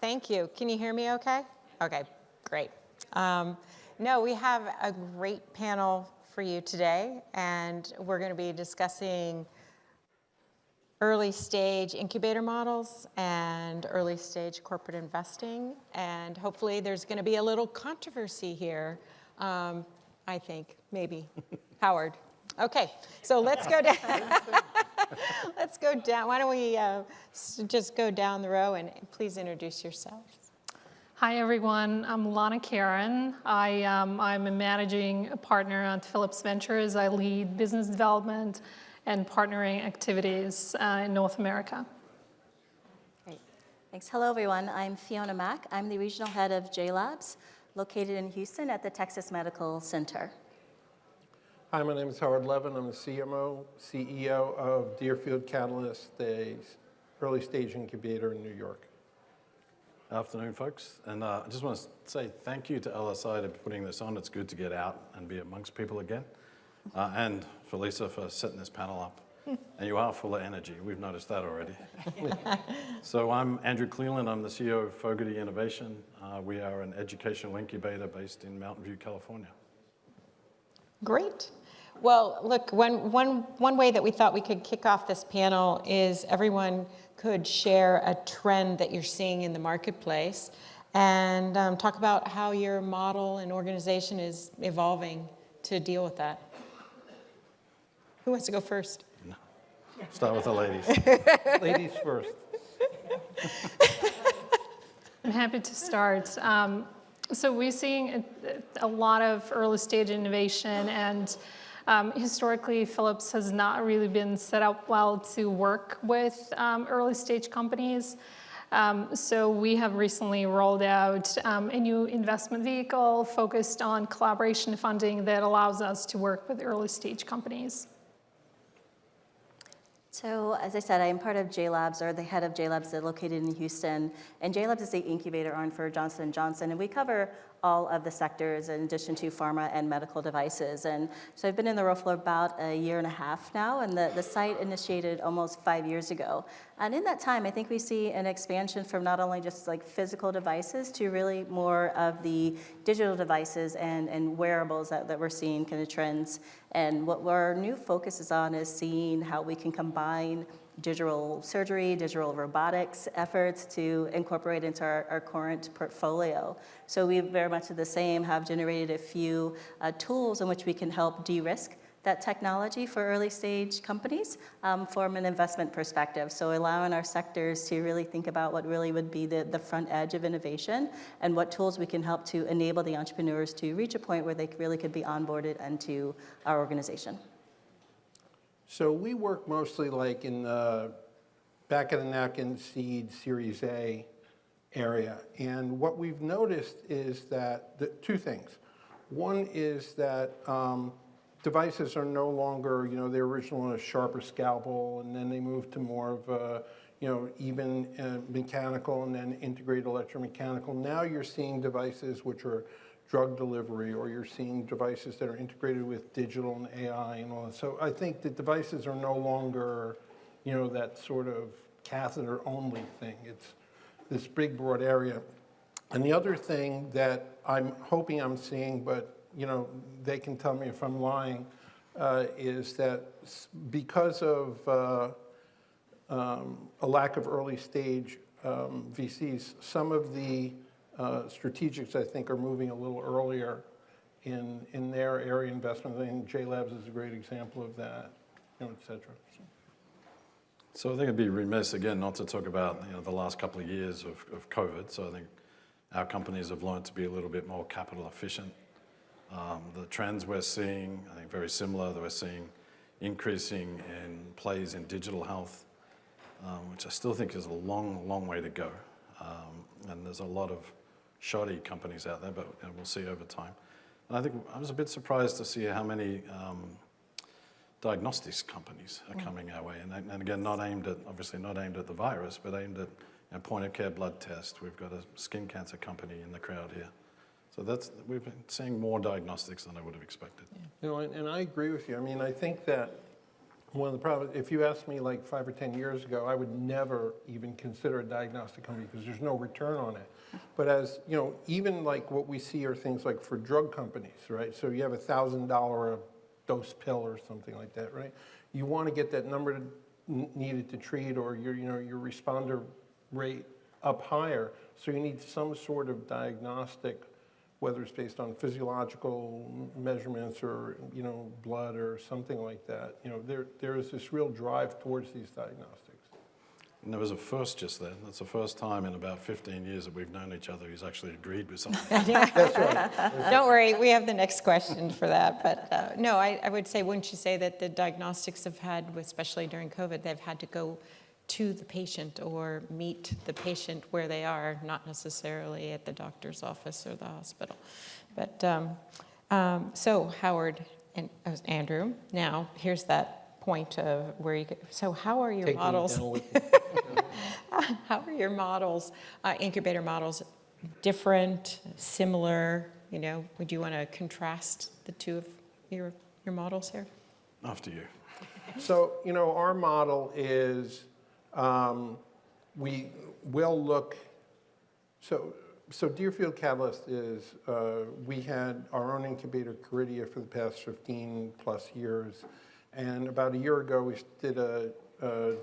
Thank you. Can you hear me okay? Okay, great. No, we have a great panel for you today, and we're going to be discussing early stage incubator models and early stage corporate investing, and hopefully there's going to be a little controversy here, I think, maybe. Howard. Okay, so let's go down. Let's go down. Why don't we just go down the row and please introduce yourself. Hi, everyone. I'm Lana Caron. I'm a managing partner at Phillips Ventures. I lead business development and partnering activities in North America. Great. Thanks. Hello, everyone. I'm Fiona Mack. I'm the regional head of J-Labs, located in Houston at the Texas Medical Center. Hi, my name is Howard Levin. I'm the CEO of Deerfield Catalyst, the early stage incubator in New York. Afternoon, folks. And I just want to say thank you to LSI for putting this on. It's good to get out and be amongst people again. And for Lisa for setting this panel up. And you are full of energy. We've noticed that already. So I'm Andrew Cleeland. I'm the CEO of Fogarty Innovation. We are an educational incubator based in Mountain View, California. Great. Well, look, one way that we thought we could kick off this panel is everyone could share a trend that you're seeing in the marketplace and talk about how your model and organization is evolving to deal with that. Who wants to go first? No. Start with the ladies. Ladies first. I'm happy to start. So we're seeing a lot of early stage innovation, and historically, Phillips has not really been set up well to work with early stage companies. So we have recently rolled out a new investment vehicle focused on collaboration funding that allows us to work with early stage companies. So, as I said, I am part of J-Labs, or the head of J-Labs, that's located in Houston. And J-Labs is the incubator arm for Johnson & Johnson, and we cover all of the sectors in addition to pharma and medical devices. And so I've been in the role for about a year and a half now, and the site initiated almost 5 years ago. And in that time, I think we see an expansion from not only just like physical devices to really more of the digital devices and wearables that we're seeing kind of trends. And what our new focus is on is seeing how we can combine digital surgery, digital robotics efforts to incorporate into our current portfolio. So we very much the same have generated a few tools in which we can help de-risk that technology for early stage companies from an investment perspective. So allowing our sectors to really think about what really would be the front edge of innovation and what tools we can help to enable the entrepreneurs to reach a point where they really could be onboarded into our organization. So we work mostly like in the back of the napkin seed Series A area. And what we've noticed is that two things. One is that devices are no longer, they originally a sharper scalpel, and then they moved to more of a, even mechanical and then integrated electromechanical. Now you're seeing devices which are drug delivery, or you're seeing devices that are integrated with digital and AI and all that. So I think the devices are no longer, that sort of catheter-only thing. It's this big, broad area. And the other thing that I'm hoping I'm seeing, but they can tell me if I'm lying, is that because of a lack of early stage VCs, some of the strategics, I think, are moving a little earlier in their area investment. I think J-Labs is a great example of that, et cetera. So I think it'd be remiss, again, not to talk about the last couple of years of COVID. So I think our companies have learned to be a little bit more capital efficient. The trends we're seeing, I think, very similar. That we're seeing increasing in plays in digital health, which I still think is a long, long way to go. And there's a lot of shoddy companies out there, but we'll see over time. And I think I was a bit surprised to see how many diagnostics companies are coming our way. And again, obviously not aimed at the virus, but aimed at point of care blood test. We've got a skin cancer company in the crowd here. So we've been seeing more diagnostics than I would have expected. And I agree with you. I mean, I think that One of the problems, if you asked me like 5 or 10 years ago, I would never even consider a diagnostic company because there's no return on it. But as, you know, even like what we see are things like for drug companies, right? So you have $1,000 a dose pill or something like that, right? You want to get that number needed to treat or your, you know, your responder rate up higher. So you need some sort of diagnostic, whether it's based on physiological measurements or, you know, blood or something like that. You know, there is this real drive towards these diagnostics. And there was a first just then. That's the first time in about 15 years that we've known each other who's actually agreed with something. That's right. Don't worry, we have the next question for that. But no, I would say, wouldn't you say that the diagnostics have had, especially during COVID, they've had to go to the patient or meet the patient where they are, not necessarily at the doctor's office or the hospital. But so Howard and Andrew, now here's that point of where you could, so how are your Taking models? dental with- How are your models, incubator models, different, similar? You know, would you want to contrast the two of your models here? After you. So, you know, our model is we will look, so Deerfield Catalyst is, we had our own incubator, Caridia, for the past 15 plus years. And about a year ago, we did a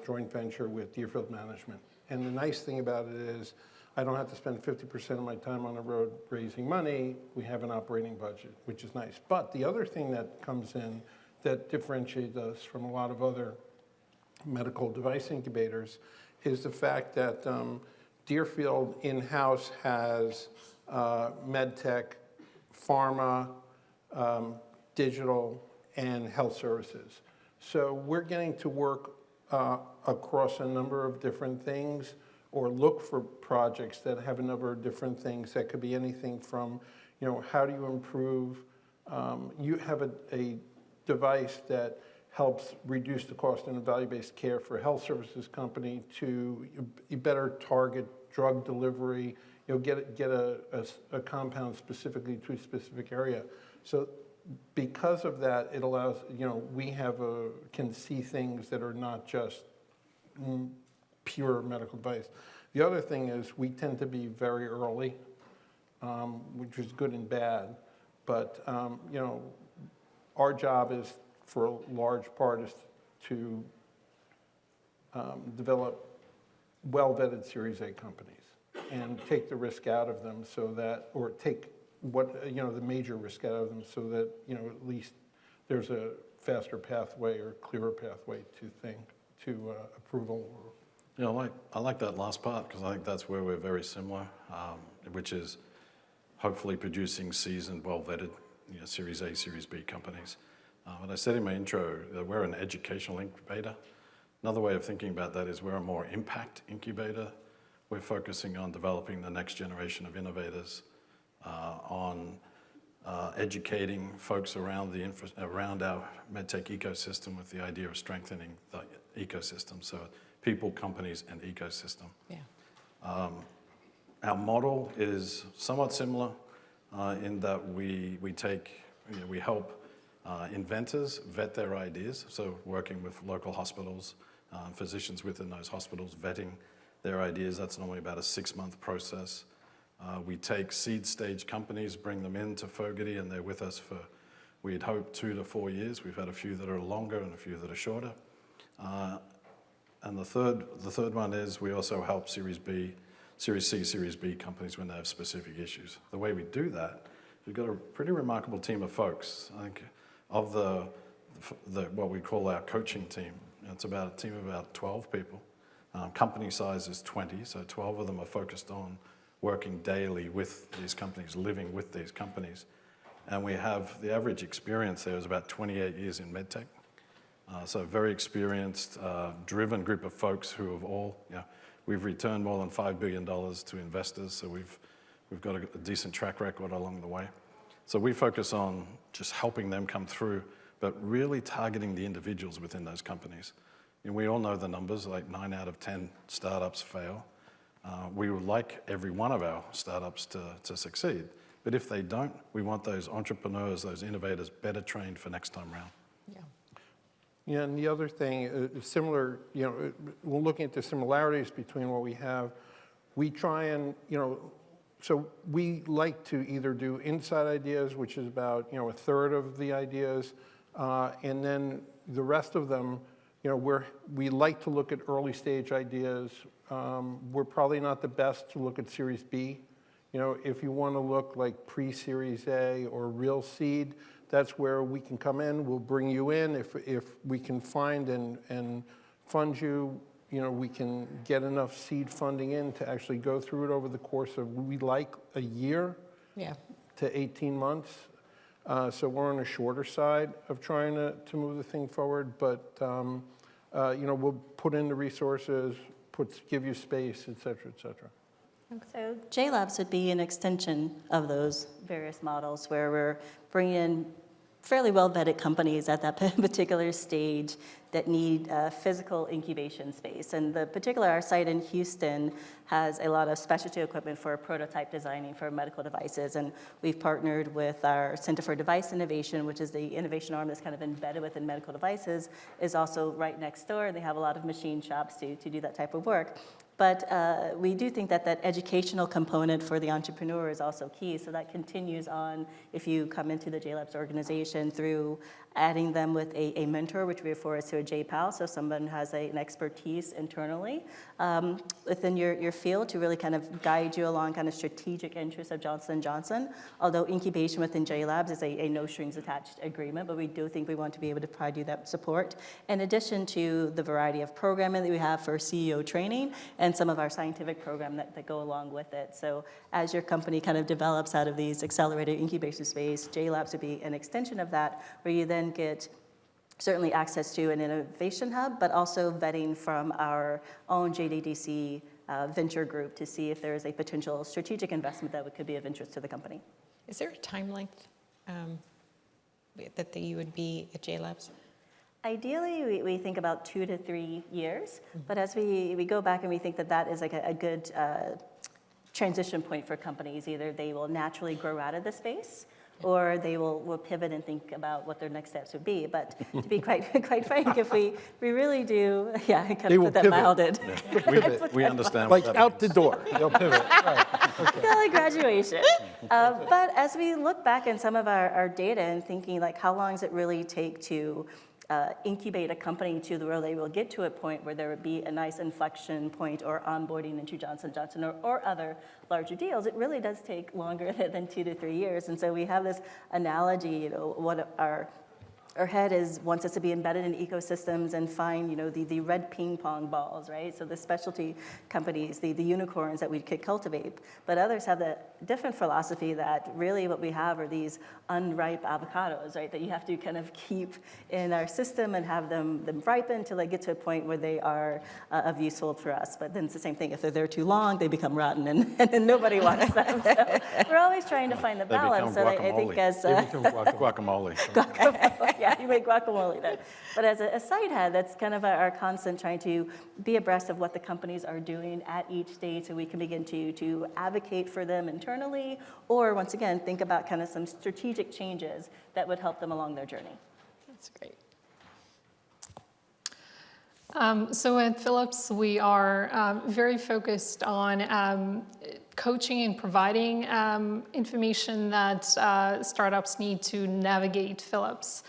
joint venture with Deerfield Management. And the nice thing about it is I don't have to spend 50% of my time on the road raising money. We have an operating budget, which is nice. But the other thing that comes in that differentiates us from a lot of other medical device incubators is the fact that Deerfield in-house has medtech, pharma, digital, and health services. So we're getting to work across a number of different things or look for projects that have a number of different things that could be anything from, you know, how do you improve, you have a device that helps reduce the cost in a value-based care for a health services company to better target drug delivery, you know, get a compound specifically to a specific area. So because of that, it allows, you know, we can see things that are not just pure medical device. The other thing is we tend to be very early, which is good and bad. But, you know, our job is, for a large part, is to develop well-vetted Series A companies and take the risk out of them so that, or take the major risk out of them so that, you know, at least there's a faster pathway or clearer pathway to approval. You know, I like that last part because I think that's where we're very similar, which is hopefully producing seasoned, well-vetted, you know, Series A, Series B companies. And I said in my intro that we're an educational incubator. Another way of thinking about that is we're a more impact incubator. We're focusing on developing the next generation of innovators, on educating folks around around our medtech ecosystem with the idea of strengthening the ecosystem. So people, companies, and ecosystem. Yeah. Our model is somewhat similar in that we help inventors vet their ideas. So working with local hospitals, physicians within those hospitals, vetting their ideas. That's normally about a 6-month process. We take seed stage companies, bring them into Fogarty, and they're with us for, we'd hope, 2 to 4 years. We've had a few that are longer and a few that are shorter. And the third one is we also help Series C, Series B companies when they have specific issues. The way we do that, we've got a pretty remarkable team of folks. I think of the what we call our coaching team, it's about a team of about 12 people. Company size is 20, so 12 of them are focused on working daily with these companies, living with these companies. And we have, the average experience there is about 28 years in medtech. So a very experienced, driven group of folks who have all, we've returned more than $5 billion to investors, so we've got a decent track record along the way. So we focus on just helping them come through, but really targeting the individuals within those companies. And we all know the numbers, like 9 out of 10 startups fail. We would like every one of our startups to succeed, but if they don't, we want those entrepreneurs, those innovators better trained for next time round. Yeah. Yeah, and the other thing, similar, we're looking at the similarities between what we have. We try and, so we like to either do inside ideas, which is about, a third of the ideas, and then the rest of them, we like to look at early stage ideas. We're probably not the best to look at Series B. If you want to look like pre-Series A or real seed, that's where we can come in. We'll bring you in. If we can find and fund you, we can get enough seed funding in to actually go through it over the course of, we like a year to 18 months. So we're on the shorter side of trying to move the thing forward, but we'll put in the resources, give you space, et cetera, et cetera. So JLabs would be an extension of those various models where we're bringing in fairly well-vetted companies at that particular stage that need physical incubation space. And our site in Houston has a lot of specialty equipment for prototype designing for medical devices. And we've partnered with our Center for Device Innovation, which is the innovation arm that's kind of embedded within medical devices, is also right next door. They have a lot of machine shops to do that type of work. But we do think that educational component for the entrepreneur is also key. So that continues on if you come into the JLabs organization through adding them with a mentor, which we refer to a JPAL, so someone who has an expertise internally within your field to really kind of guide you along kind of strategic interests of Johnson & Johnson. Although incubation within JLabs is a no strings attached agreement, but we do think we want to be able to provide you that support. In addition to the variety of programming that we have for CEO training and some of our scientific program that go along with it. So as your company kind of develops out of these accelerated incubation space, JLabs would be an extension of that, where you then get certainly access to an innovation hub, but also vetting from our own JDDC venture group to see if there is a potential strategic investment that could be of interest to the company. Is there a time length that you would be at JLabs? Ideally, we think about 2 to 3 years, but as we go back and we think that is like a good transition point for companies. Either they will naturally grow out of the space, or they will pivot and think about what their next steps would be. But to be quite frank, if we really do, I kind of put that milded. Yeah. We understand like what that out means. the door, they'll pivot. Right. Okay. Like graduation. But as we look back in some of our data and thinking like how long does it really take to incubate a company to where they will get to a point where there would be a nice inflection point or onboarding into Johnson & Johnson or other larger deals, it really does take longer than 2 to 3 years. And so we have this analogy, what our head is wants us to be embedded in ecosystems and find, the red ping pong balls, right? So the specialty companies, the unicorns that we could cultivate. But others have the different philosophy that really what we have are these unripe avocados, right? That you have to kind of keep in our system and have them ripen until they get to a point where they are of useful for us. But then it's the same thing. If they're there too long, they become rotten and nobody wants them. So we're always trying to find the balance. So I think as guacamole. Yeah, you make guacamole then. But as a side head, that's kind of our constant trying to be abreast of what the companies are doing at each stage so we can begin to advocate for them internally, or once again, think about kind of some strategic changes that would help them along their journey. That's great. So at Philips, we are very focused on coaching and providing information that startups need to navigate Philips.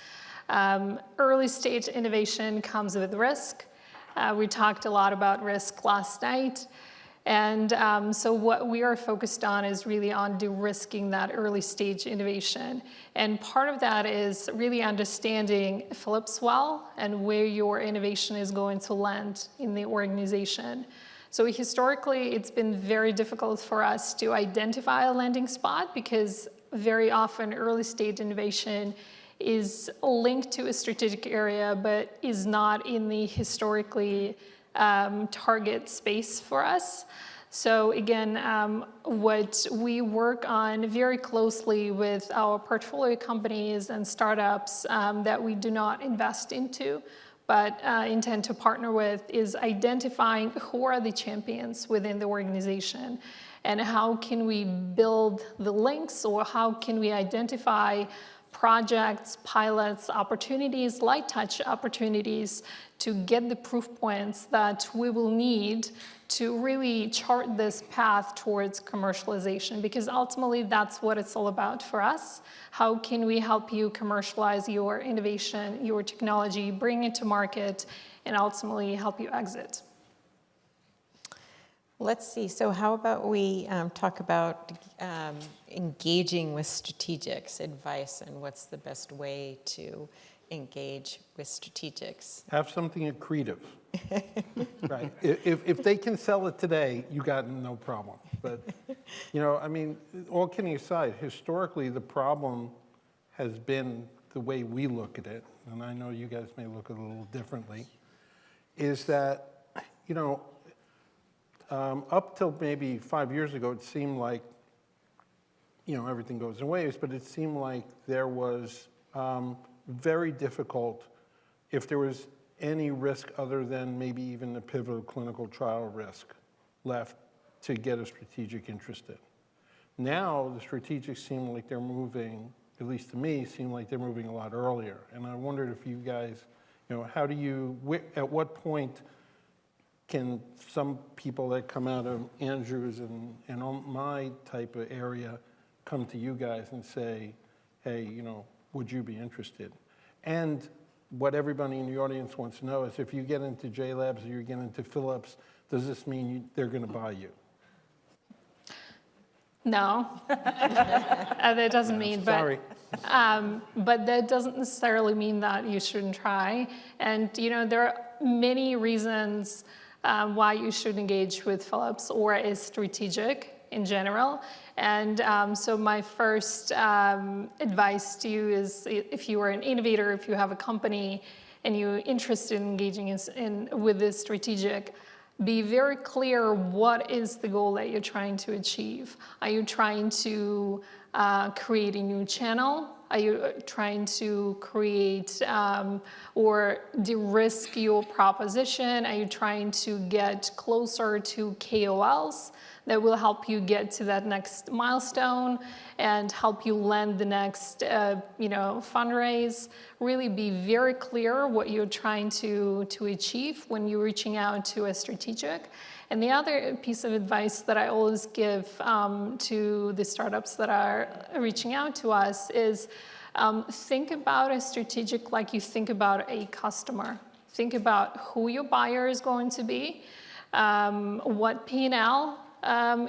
Early stage innovation comes with risk. We talked a lot about risk last night. And so what we are focused on is really on de-risking that early stage innovation. And part of that is really understanding Philips well and where your innovation is going to land in the organization. So historically, it's been very difficult for us to identify a landing spot because very often early stage innovation is linked to a strategic area, but is not in the historically target space for us. So again, what we work on very closely with our portfolio companies and startups that we do not invest into, but intend to partner with, is identifying who are the champions within the organization and how can we build the links, or how can we identify projects, pilots, opportunities, light touch opportunities to get the proof points that we will need to really chart this path towards commercialization, because ultimately that's what it's all about for us. How can we help you commercialize your innovation, your technology, bring it to market, and ultimately help you exit? Let's see, so how about we talk about engaging with strategics, advice, and what's the best way to engage with strategics? Have something accretive. Right. If they can sell it today, you got no problem. But, I mean, all kidding aside, historically, the problem has been the way we look at it, and I know you guys may look at it a little differently, is that, up till maybe 5 years ago, it seemed like, everything goes in waves, but it seemed like there was very difficult, if there was any risk other than maybe even the pivotal clinical trial risk left, to get a strategic interested. Now, the strategics seem like they're moving, at least to me, seem like they're moving a lot earlier. And I wondered if you guys, how do you, at what point can some people that come out of Andrews and on my type of area come to you guys and say, hey, would you be interested? And what everybody in the audience wants to know is, if you get into JLabs or you get into Philips, does this mean they're going to buy you? No, that doesn't mean, Sorry. but that doesn't necessarily mean that you shouldn't try. And there are many reasons why you should engage with Philips or is strategic in general. And so my first advice to you is, if you are an innovator, if you have a company and you're interested in engaging with this strategic, be very clear what is the goal that you're trying to achieve. Are you trying to create a new channel? Are you trying to create or de-risk your proposition? Are you trying to get closer to KOLs that will help you get to that next milestone and help you land the next fundraise? Really be very clear what you're trying to achieve when you're reaching out to a strategic. And the other piece of advice that I always give to the startups that are reaching out to us is, think about a strategic like you think about a customer. Think about who your buyer is going to be, what P&L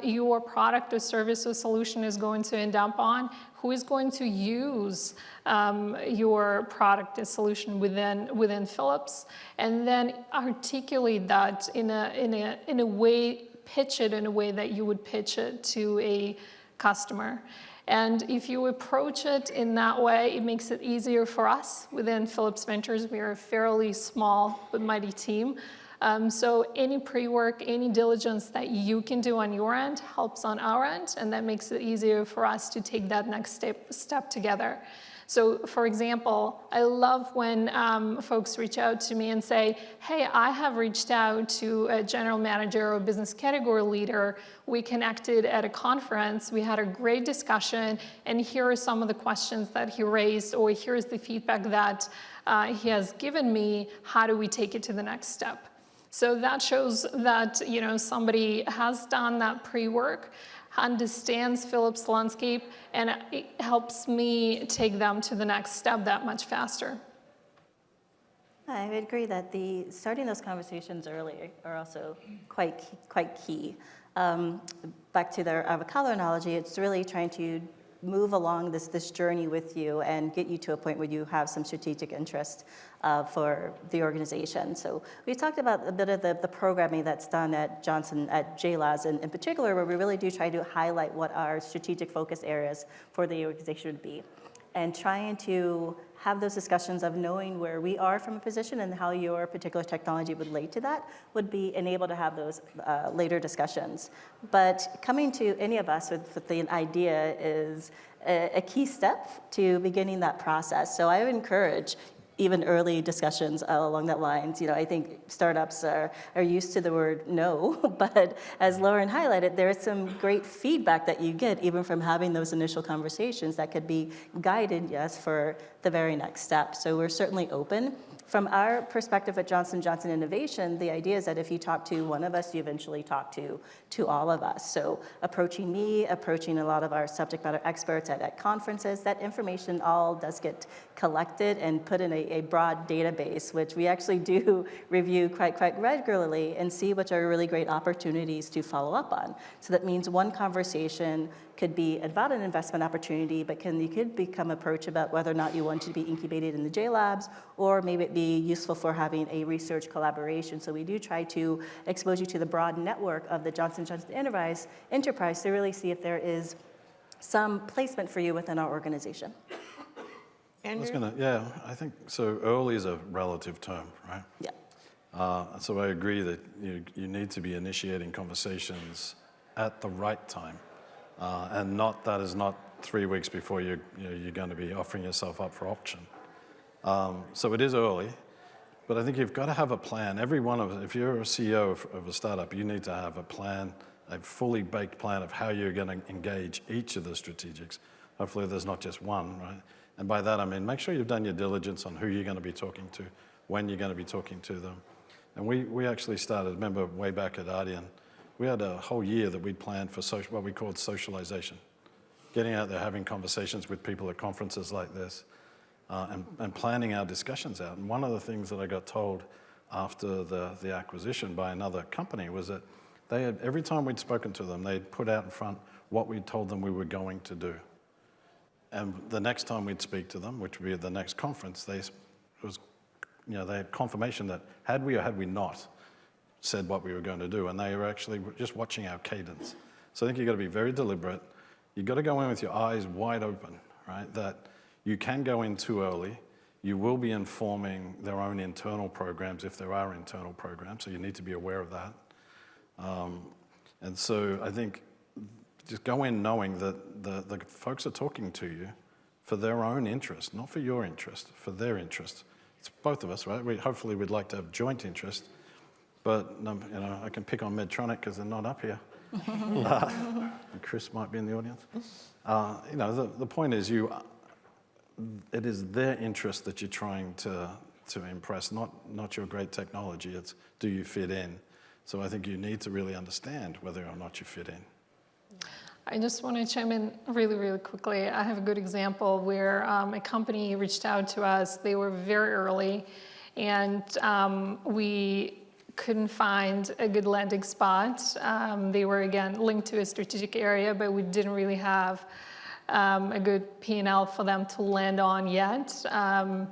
your product or service or solution is going to end up on, who is going to use your product or solution within Philips, and then articulate that in a way, pitch it in a way that you would pitch it to a customer. And if you approach it in that way, it makes it easier for us within Philips Ventures. We are a fairly small but mighty team. So any pre-work, any diligence that you can do on your end helps on our end, and that makes it easier for us to take that next step together. So for example, I love when folks reach out to me and say, hey, I have reached out to a general manager or business category leader. We connected at a conference. We had a great discussion, and here are some of the questions that he raised, or here's the feedback that he has given me. How do we take it to the next step? So that shows that somebody has done that pre-work, understands Philips landscape, and it helps me take them to the next step that much faster. I would agree that starting those conversations early are also quite key. Back to their avocado analogy, it's really trying to move along this journey with you and get you to a point where you have some strategic interest for the organization. So we talked about a bit of the programming that's done at JLabs in particular, where we really do try to highlight what our strategic focus areas for the organization would be, and trying to have those discussions of knowing where we are from a position and how your particular technology would relate to that would be enabled to have those later discussions. But coming to any of us with the idea is a key step to beginning that process. So I would encourage, even early discussions along that lines. I think startups are used to the word no, but as Lauren highlighted, there is some great feedback that you get even from having those initial conversations that could be guided, yes, for the very next step. So we're certainly open. From our perspective at Johnson & Johnson Innovation, the idea is that if you talk to one of us, you eventually talk to all of us. So approaching me, approaching a lot of our subject matter experts at conferences, that information all does get collected and put in a broad database, which we actually do review quite regularly and see which are really great opportunities to follow up on. So that means one conversation could be about an investment opportunity, but you could become approached about whether or not you want to be incubated in the J Labs, or maybe it be useful for having a research collaboration. So we do try to expose you to the broad network of the Johnson & Johnson enterprise to really see if there is some placement for you within our organization. Andrew? I think so. Early is a relative term, right? Yeah. So I agree that you need to be initiating conversations at the right time. And that is not 3 weeks before you're going to be offering yourself up for auction. So it is early, but I think you've got to have a plan. Every one of us, if you're a CEO of a startup, you need to have a plan, a fully baked plan of how you're going to engage each of the strategics. Hopefully there's not just one, right? And by that I mean make sure you've done your diligence on who you're going to be talking to, when you're going to be talking to them. And we actually started, remember way back at Ardian, we had a whole year that we'd planned for what we called socialization. Getting out there, having conversations with people at conferences like this, and planning our discussions out. And one of the things that I got told after the acquisition by another company was that every time we'd spoken to them, they'd put out in front what we'd told them we were going to do. And the next time we'd speak to them, which would be at the next conference, they had confirmation that had we or had we not said what we were going to do, and they were actually just watching our cadence. So I think you've got to be very deliberate. You've got to go in with your eyes wide open, right? That you can go in too early. You will be informing their own internal programs if there are internal programs, so you need to be aware of that. And so I think just go in knowing that the folks are talking to you for their own interest, not for your interest, for their interest. It's both of us, right? Hopefully we'd like to have joint interest. But I can pick on Medtronic because they're not up here. And Chris might be in the audience. The point is it is their interest that you're trying to impress, not your great technology. It's do you fit in? So I think you need to really understand whether or not you fit in. I just want to chime in really quickly. I have a good example where a company reached out to us. They were very early, and we couldn't find a good landing spot. They were, again, linked to a strategic area, but we didn't really have a good P&L for them to land on yet. So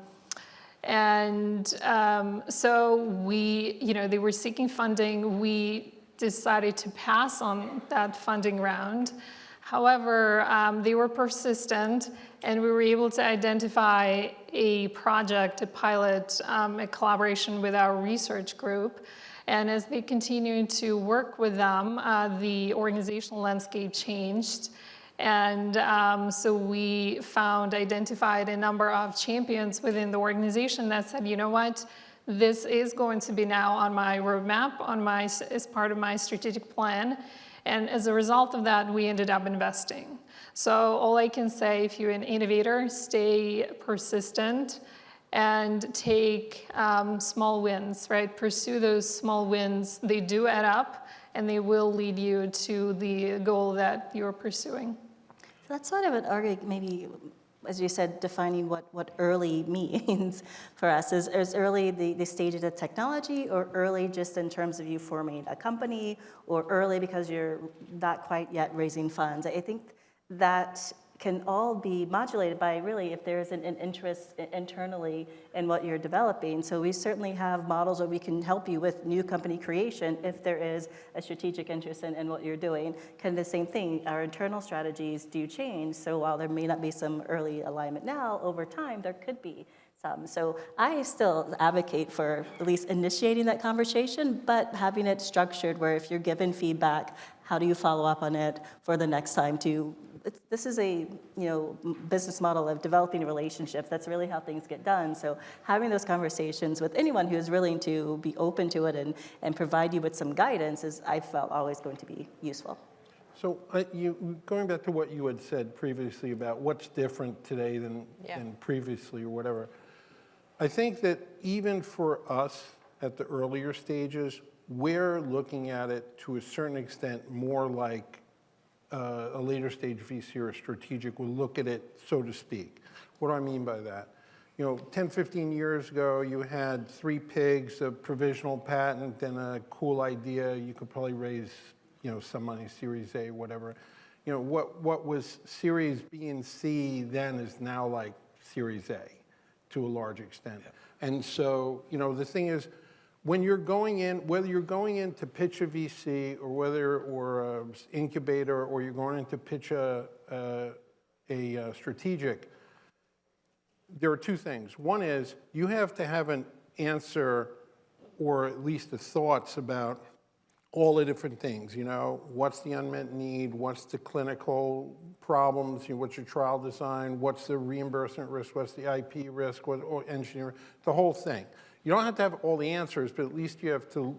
they were seeking funding. We decided to pass on that funding round. However, they were persistent, and we were able to identify a project, a pilot, a collaboration with our research group. And as they continued to work with them, the organizational landscape changed. And so we identified a number of champions within the organization that said, you know what, this is going to be now on my roadmap, as part of my strategic plan. And as a result of that, we ended up investing. So all I can say, if you're an innovator, stay persistent and take small wins, right? Pursue those small wins. They do add up, and they will lead you to the goal that you're pursuing. So that's sort of an argue, maybe, as you said, defining what early means for us. Is early the stage of the technology, or early just in terms of you forming a company, or early because you're not quite yet raising funds? I think that can all be modulated by really if there's an interest internally in what you're developing. So we certainly have models where we can help you with new company creation if there is a strategic interest in what you're doing. Kind of the same thing, our internal strategies do change. So while there may not be some early alignment now, over time there could be some. So I still advocate for at least initiating that conversation, but having it structured where if you're given feedback, how do you follow up on it for the next time this is a business model of developing relationships. That's really how things get done. So having those conversations with anyone who is willing to be open to it and provide you with some guidance is, I felt, always going to be useful. So going back to what you had said previously about what's different today than previously or whatever, I think that even for us at the earlier stages, we're looking at it to a certain extent more like a later stage VC or a strategic will look at it, so to speak. What do I mean by that? 10, 15 years ago, you had 3 pigs, a provisional patent, and a cool idea. You could probably raise, some money, Series A, whatever. What was Series B and C then is now like Series A to a large extent. Yeah. And so, the thing is, when you're going in, whether you're going in to pitch a VC or an incubator, or you're going in to pitch a strategic, there are 2 things. One is you have to have an answer, or at least the thoughts about all the different things. What's the unmet need? What's the clinical problems? What's your trial design? What's the reimbursement risk? What's the IP risk? What engineering? The whole thing. You don't have to have all the answers, but at least you have to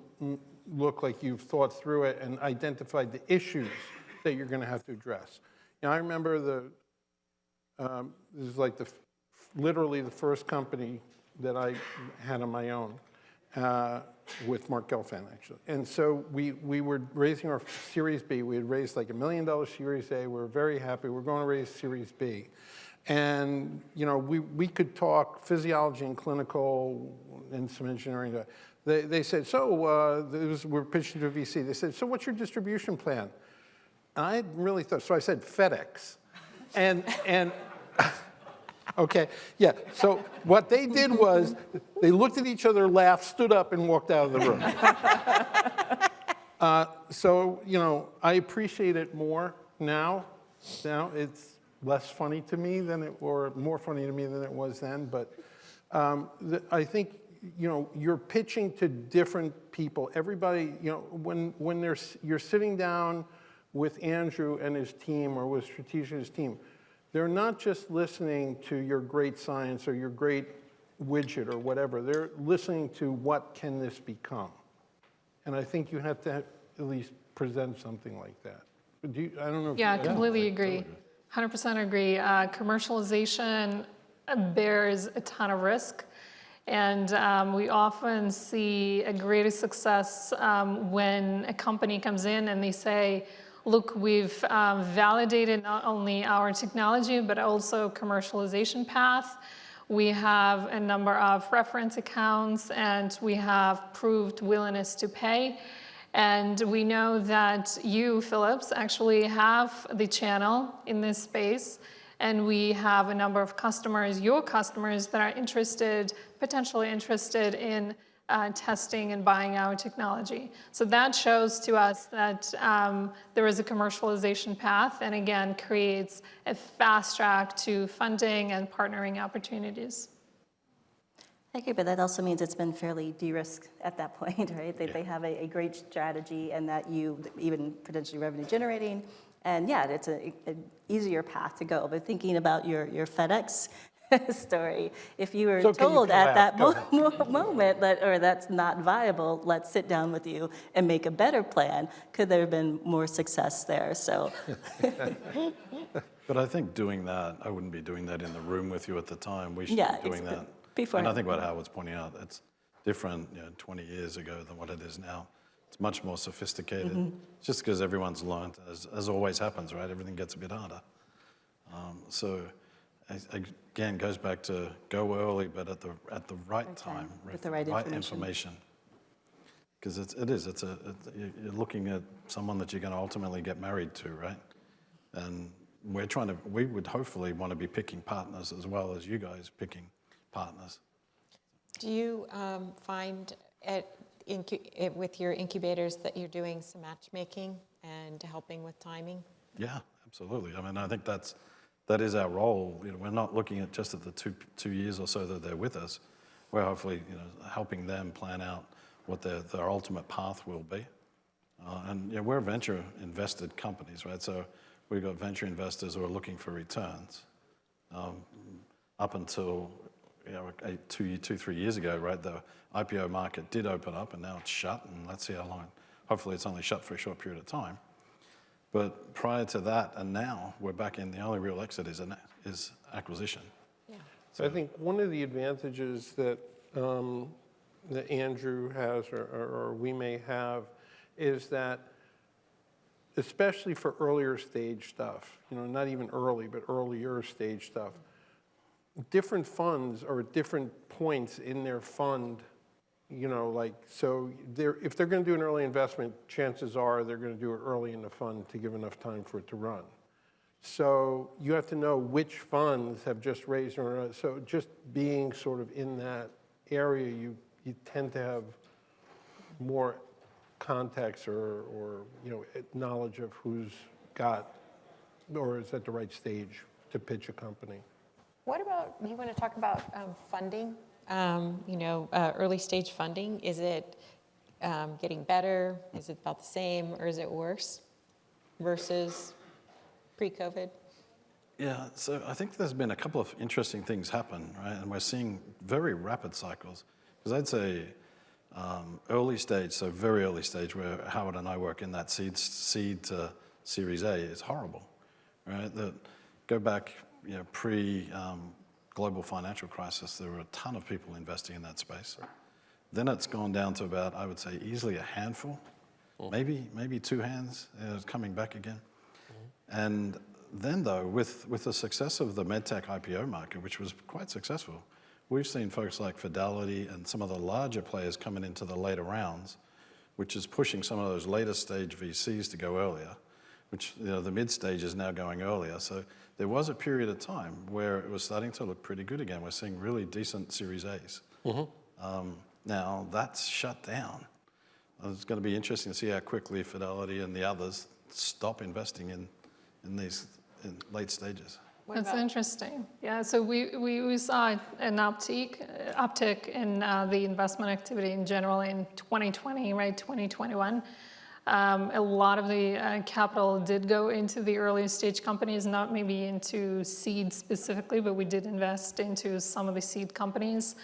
look like you've thought through it and identified the issues that you're going to have to address. I remember this is like literally the first company that I had on my own with Mark Gelfand, actually. And so we were raising our Series B. We had raised like $1 million Series A. We were very happy. We're going to raise Series B. And, we could talk physiology and clinical and some engineering. They said, we're pitching to a VC. They said, so what's your distribution plan? And I hadn't really thought, so I said FedEx. And okay, yeah. So what they did was they looked at each other, laughed, stood up, and walked out of the room. I appreciate it more now. Now it's less funny to me or more funny to me than it was then. But I think, you're pitching to different people. Everybody, when you're sitting down with Andrew and his team or with Strategic and his team, they're not just listening to your great science or your great widget or whatever. They're listening to what can this become. And I think you have to at least present something like that. I don't know. Yeah, I completely agree. 100% agree. Commercialization bears a ton of risk. And we often see a greater success when a company comes in and they say, look, we've validated not only our technology, but also commercialization path. We have a number of reference accounts, and we have proved willingness to pay. And we know that you, Philips, actually have the channel in this space, and we have a number of customers, your customers, that are potentially interested in testing and buying our technology. So that shows to us that there is a commercialization path, and again, creates a fast track to funding and partnering opportunities. I agree, but that also means it's been fairly de-risked at that point, right? They have a great strategy, and that you even potentially revenue generating. And yeah, it's an easier path to go. But thinking about your FedEx story, if you were told at that moment that's not viable, let's sit down with you and make a better plan, could there have been more success there? So. But I think doing that, I wouldn't be doing that in the room with you at the time. We should be doing that. Before. And I think what Howard's pointing out, it's different 20 years ago than what it is now. It's much more sophisticated. Mm-hmm. Just because everyone's learned, as always happens, right? Everything gets a bit harder. So again, goes back to go early, but at the right time, with the right information. Because you're looking at someone that you're going to ultimately get married to, right? And we would hopefully want to be picking partners as well as you guys picking partners. Do you find with your incubators that you're doing some matchmaking and helping with timing? Yeah, absolutely. I mean, I think that is our role. We're not looking at just at the two years or so that they're with us. We're hopefully helping them plan out what their ultimate path will be. And we're venture invested companies, right? So we've got venture investors who are looking for returns. Up until 3 years ago, right, the IPO market did open up, and now it's shut, and let's see how long. Hopefully it's only shut for a short period of time. But prior to that and now, we're back in the only real exit is acquisition. Yeah. So I think one of the advantages that that Andrew has or we may have is that, especially for earlier stage stuff, not even early, but earlier stage stuff, different funds are at different points in their fund, so if they're going to do an early investment, chances are they're going to do it early in the fund to give enough time for it to run. So you have to know which funds have just raised, so just being sort of in that area, you tend to have more context or knowledge of who's got or is at the right stage to pitch a company. What about, you want to talk about funding? Early stage funding, is it getting better? Is it about the same, or is it worse versus pre-COVID? Yeah, so I think there's been a couple of interesting things happen, right? And we're seeing very rapid cycles. Because I'd say early stage, so very early stage, where Howard and I work in that seed to Series A is horrible, right? Go back, pre-global financial crisis, there were a ton of people investing in that space. Then it's gone down to about, I would say, easily a handful, maybe 2 hands. It's coming back again. And then, though, with the success of the Medtech IPO market, which was quite successful, we've seen folks like Fidelity and some of the larger players coming into the later rounds, which is pushing some of those later stage VCs to go earlier, which the mid stage is now going earlier. So there was a period of time where it was starting to look pretty good again. We're seeing really decent Series A's. Now that's shut down. It's going to be interesting to see how quickly Fidelity and the others stop investing in these late stages. That's interesting. Yeah, so we saw an uptick in the investment activity in general in 2020, right, 2021. A lot of the capital did go into the early stage companies, not maybe into seed specifically, but we did invest into some of the seed companies.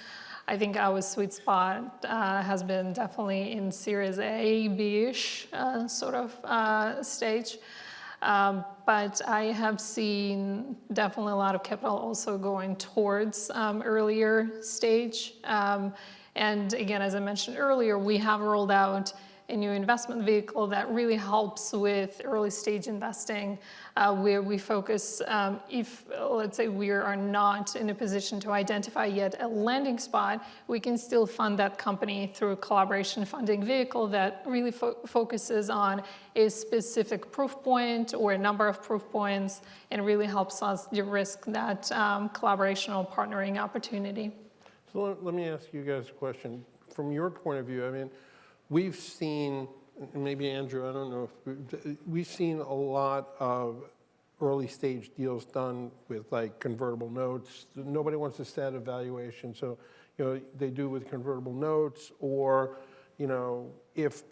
I think our sweet spot has been definitely in Series A, B-ish sort of stage. But I have seen definitely a lot of capital also going towards earlier stage. And again, as I mentioned earlier, we have rolled out a new investment vehicle that really helps with early stage investing, where we focus, if let's say we are not in a position to identify yet a landing spot, we can still fund that company through a collaboration funding vehicle that really focuses on a specific proof point or a number of proof points, and really helps us de-risk that collaboration or partnering opportunity. So let me ask you guys a question. From your point of view, I mean, we've seen, and maybe Andrew, I don't know if we've seen a lot of early stage deals done with like convertible notes. Nobody wants to set a valuation, so they do with convertible notes, or if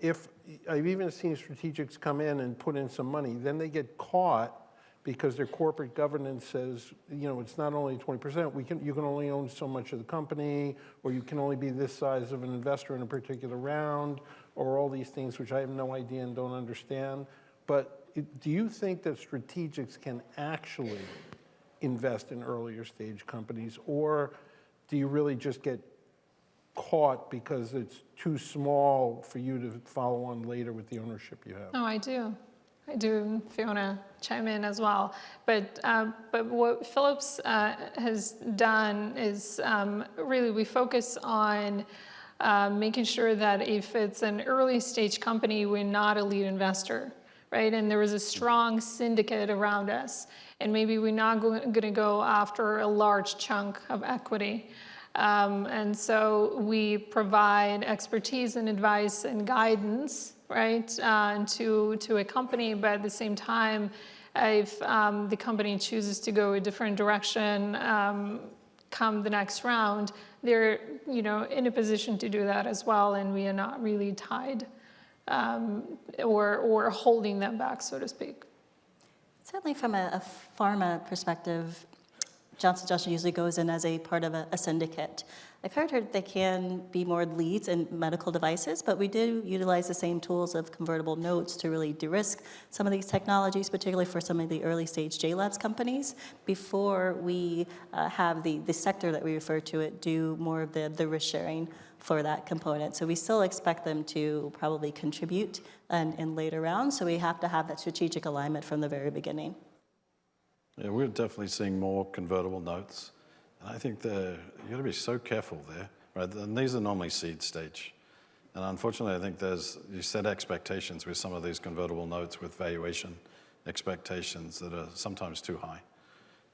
I've even seen strategics come in and put in some money, then they get caught because their corporate governance says, it's not only 20%, you can only own so much of the company, or you can only be this size of an investor in a particular round, or all these things which I have no idea and don't understand. But do you think that strategics can actually invest in earlier stage companies, or do you really just get caught because it's too small for you to follow on later with the ownership you have? No, I do. Fiona, chime in as well. But what Phillips has done is really we focus on making sure that if it's an early stage company, we're not a lead investor, right? And there is a strong syndicate around us. And maybe we're not going to go after a large chunk of equity. And so we provide expertise and advice and guidance, right, to a company, but at the same time, if the company chooses to go a different direction come the next round, they're in a position to do that as well, and we are not really tied or holding them back, so to speak? Certainly from a pharma perspective, Johnson & Johnson usually goes in as a part of a syndicate. I've heard they can be more leads in medical devices, but we do utilize the same tools of convertible notes to really de-risk some of these technologies, particularly for some of the early stage JLabs companies, before we have the sector that we refer to it do more of the risk sharing for that component. So we still expect them to probably contribute in later rounds, so we have to have that strategic alignment from the very beginning. Yeah, we're definitely seeing more convertible notes. And I think you got to be so careful there, right? And these are normally seed stage. And unfortunately, I think you set expectations with some of these convertible notes with valuation expectations that are sometimes too high.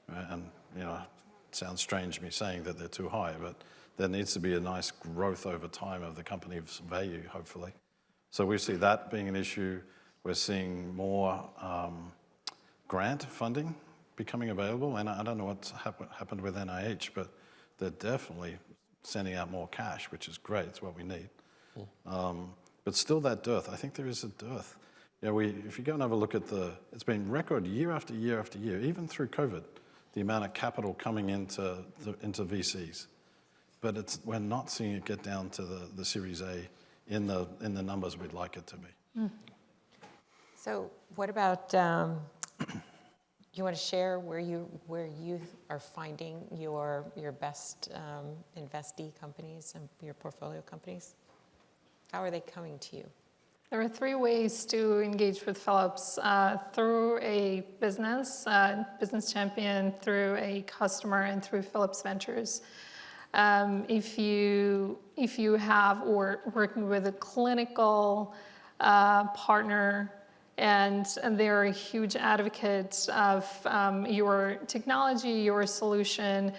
Right? And, it sounds strange me saying that they're too high, but there needs to be a nice growth over time of the company's value, hopefully. So we see that being an issue. We're seeing more grant funding becoming available, and I don't know what's happened with NIH, but they're definitely sending out more cash, which is great. It's what we need. But still that dearth. I think there is a dearth. If you go and have a look at it's been record year after year after year, even through COVID, the amount of capital coming into VCs. But we're not seeing it get down to the Series A in the numbers we'd like it to be. So what about, you want to share where you are finding your best investee companies and your portfolio companies? How are they coming to you? There are 3 ways to engage with Philips: through a business champion, through a customer, and through Philips Ventures. If you have or working with a clinical partner, and they're a huge advocate of your technology, your solution,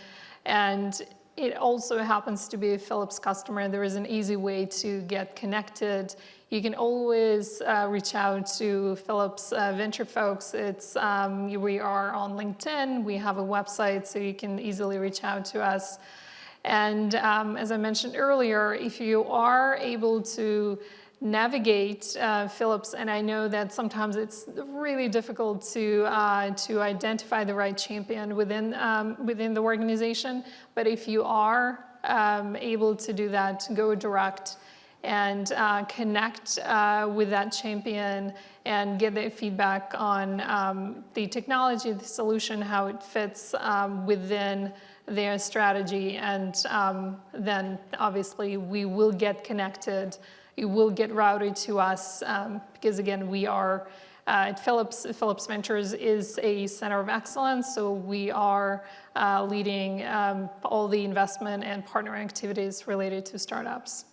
and it also happens to be a Philips customer, there is an easy way to get connected. You can always reach out to Philips Venture folks. We are on LinkedIn. We have a website, so you can easily reach out to us. And as I mentioned earlier, if you are able to navigate Philips, and I know that sometimes it's really difficult to identify the right champion within the organization, but if you are able to do that, go direct and connect with that champion and get their feedback on the technology, the solution, how it fits within their strategy, and then obviously we will get connected. You will get routed to us because, again, we are at Philips. Philips Ventures is a center of excellence, so we are leading all the investment and partner activities related to startups.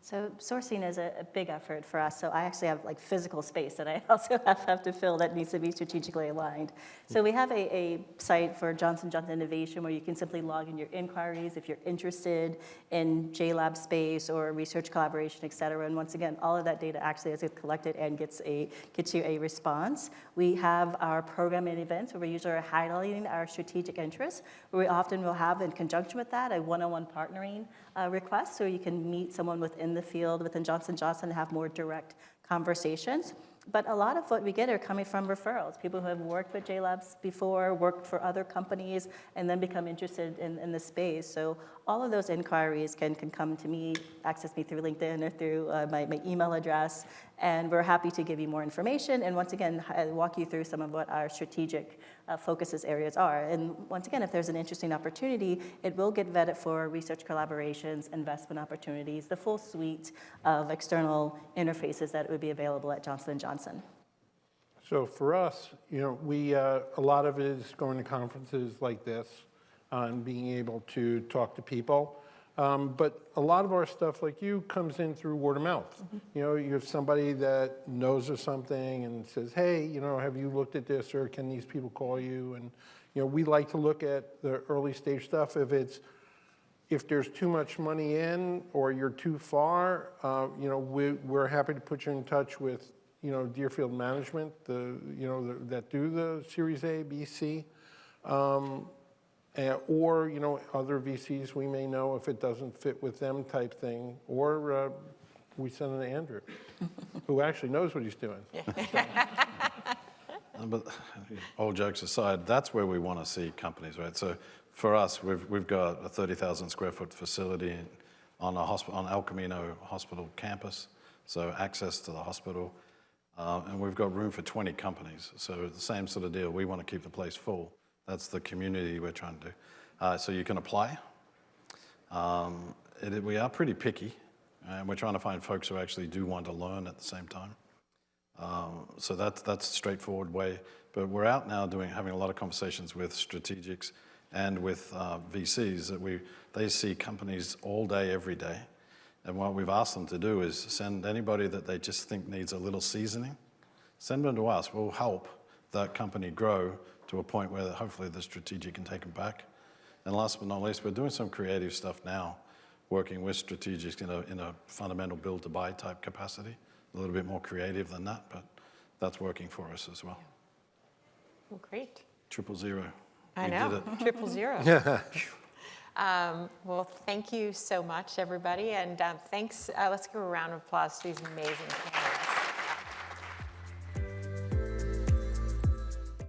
So sourcing is a big effort for us. So I actually have physical space that I also have to fill that needs to be strategically aligned. So we have a site for Johnson & Johnson Innovation where you can simply log in your inquiries if you're interested in JLab space or research collaboration, et cetera. And once again, all of that data actually is collected and gets you a response. We have our program and events where we usually are highlighting our strategic interests, where we often will have in conjunction with that a one-on-one partnering request, so you can meet someone within the field within Johnson & Johnson and have more direct conversations. But a lot of what we get are coming from referrals, people who have worked with JLabs before, worked for other companies, and then become interested in the space. So all of those inquiries can come to me, access me through LinkedIn or through my email address, and we're happy to give you more information, and once again, walk you through some of what our strategic focuses areas are. And once again, if there's an interesting opportunity, it will get vetted for research collaborations, investment opportunities, the full suite of external interfaces that would be available at Johnson & Johnson. So for us, we a lot of it is going to conferences like this and being able to talk to people. But a lot of our stuff, like you, comes in through word of mouth. Mm-hmm. You have somebody that knows of something and says, hey, have you looked at this, or can these people call you? And, we like to look at the early stage stuff. If there's too much money in or you're too far, we're happy to put you in touch with, Deerfield management, that do the Series A, B, C. Or other VCs we may know if it doesn't fit with them type thing, or we send it to Andrew, who actually knows what he's doing. But all jokes aside, that's where we want to see companies, right? So for us, we've got a 30,000 square foot facility on El Camino Hospital campus, so access to the hospital, and we've got room for 20 companies. So the same sort of deal. We want to keep the place full. That's the community we're trying to do. So you can apply. We are pretty picky, and we're trying to find folks who actually do want to learn at the same time. So that's a straightforward way. But we're out now having a lot of conversations with strategics and with VCs that they see companies all day, every day. And what we've asked them to do is send anybody that they just think needs a little seasoning, send them to us. We'll help that company grow to a point where hopefully the strategic can take them back. And last but not least, we're doing some creative stuff now, working with strategics in a fundamental build-to-buy type capacity. A little bit more creative than that, but that's working for us as well. Well, great. 000. I We know, did it. 000. Well, thank you so much, everybody, and thanks. Let's give a round of applause to these amazing